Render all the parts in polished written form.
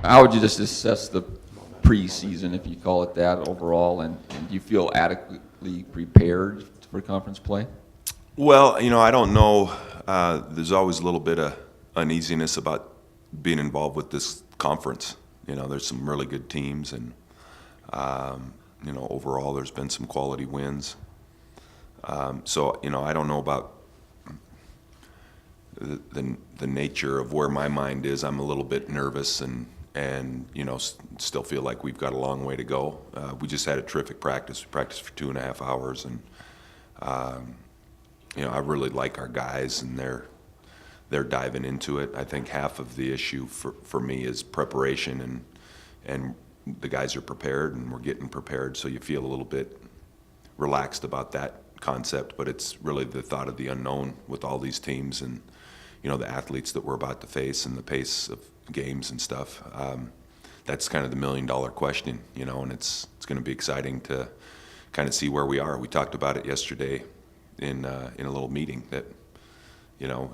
How would you just assess the preseason, if you call it that, overall, and do you feel adequately prepared for conference play? Well, I don't know. There's always a little bit of uneasiness about being involved with this conference. There's some really good teams, and overall, there's been some quality wins. So I don't know about the nature of where my mind is. I'm a little bit nervous, and still feel like we've got a long way to go. We just had a terrific practice. We practiced for 2.5 hours, and I really like our guys, and they're diving into it. I think half of the issue for me is preparation, and the guys are prepared, and we're getting prepared, so you feel a little bit relaxed about that concept. But it's really the thought of the unknown with all these teams, and the athletes that we're about to face, and the pace of games and stuff. That's kind of the $1,000,000 question, and it's going to be exciting to kind of see where we are. We talked about it yesterday in a little meeting that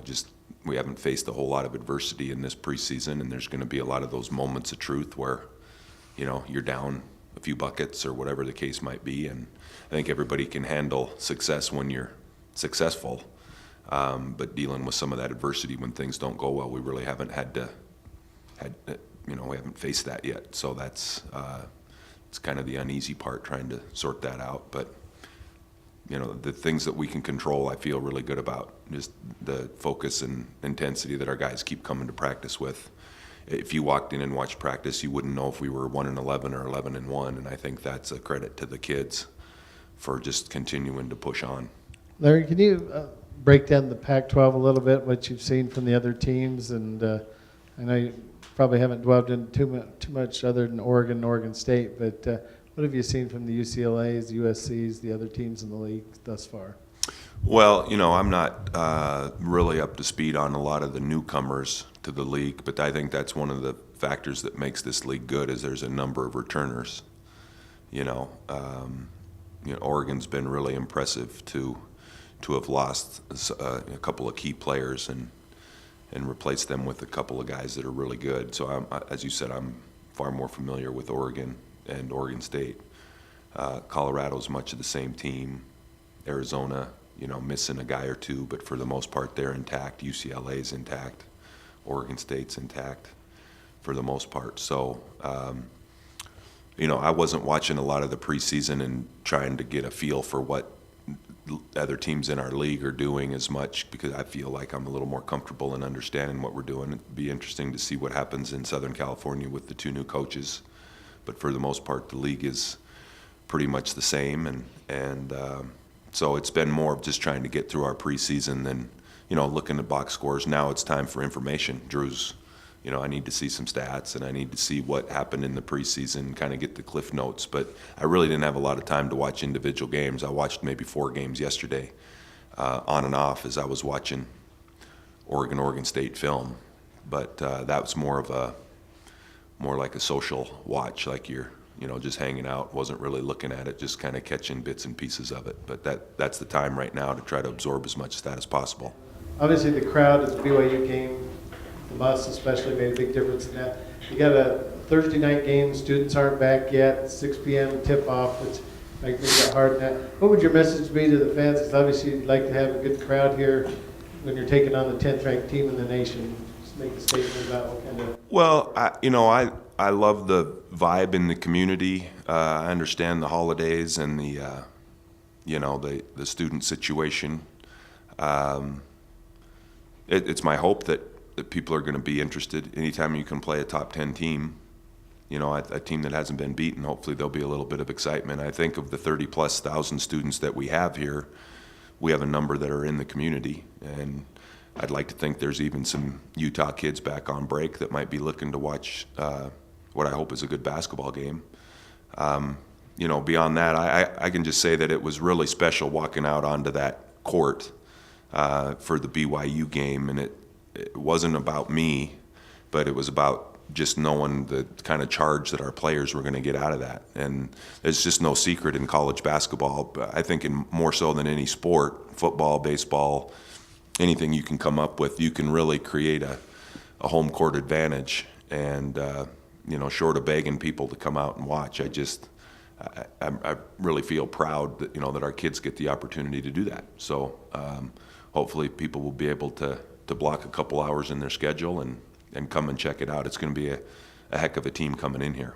just we haven't faced a whole lot of adversity in this preseason, and there's going to be a lot of those moments of truth where you're down a few buckets or whatever the case might be. And I think everybody can handle success when you're successful, but dealing with some of that adversity when things don't go well, we really haven't we haven't faced that yet. So that's it's kind of the uneasy part, trying to sort that out. But the things that we can control, I feel really good about. Just the focus and intensity that our guys keep coming to practice with. If you walked in and watched practice, you wouldn't know if we were 1-11 or 11-1, and I think that's a credit to the kids for just continuing to push on. Larry, can you break down the Pac-12 a little bit, what you've seen from the other teams? And I know you probably haven't dwelled in too much other than Oregon and Oregon State, but what have you seen from the UCLAs, the USCs, the other teams in the league thus far? Well, I'm not really up to speed on a lot of the newcomers to the league, but I think that's one of the factors that makes this league good, is there's a number of returners. Oregon's been really impressive to have lost a couple of key players and replaced them with a couple of guys that are really good. So as you said, I'm far more familiar with Oregon and Oregon State. Colorado's much of the same team. Arizona, missing a guy or two, but for the most part they're intact. UCLA's intact. Oregon State's intact for the most part. So, I wasn't watching a lot of the preseason and trying to get a feel for what other teams in our league are doing as much, because I feel like I'm a little more comfortable in understanding what we're doing. It'd be interesting to see what happens in Southern California with the 2 new coaches. But for the most part, the league is pretty much the same, and so it's been more of just trying to get through our preseason than looking at box scores. Now it's time for information. Drew's, I need to see some stats, and I need to see what happened in the preseason, kind of get the cliff notes. But I really didn't have a lot of time to watch individual games. I watched maybe 4 games yesterday, on and off, as I was watching Oregon State film. But that was more like a social watch, like you're just hanging out, wasn't really looking at it, just kind of catching bits and pieces of it. But that's the time right now to try to absorb as much of that as possible. Obviously, the crowd at the BYU game, the bus especially, made a big difference in that. You got a Thursday night game, students aren't back yet, 6 p.m. tip-off, which might make it hard. Now, what would your message be to the fans? Because obviously you'd like to have a good crowd here when you're taking on the 10th ranked team in the nation. Just make a statement about what kind of... Well, I love the vibe in the community. I understand the holidays and the student situation. It's my hope that people are going to be interested. Anytime you can play a top 10 team, a team that hasn't been beaten, hopefully there'll be a little bit of excitement. I think of the 30+ thousand students that we have here, we have a number that are in the community, and I'd like to think there's even some Utah kids back on break that might be looking to watch what I hope is a good basketball game. Beyond that, I can just say that it was really special walking out onto that court for the BYU game, and it wasn't about me, but it was about just knowing the kind of charge that our players were going to get out of that. And there's just no secret in college basketball, but I think in more so than any sport, football, baseball, anything you can come up with, you can really create a home court advantage. And short of begging people to come out and watch, I really feel proud that, that our kids get the opportunity to do that. So hopefully people will be able to block a couple hours in their schedule and come and check it out. It's going to be a heck of a team coming in here.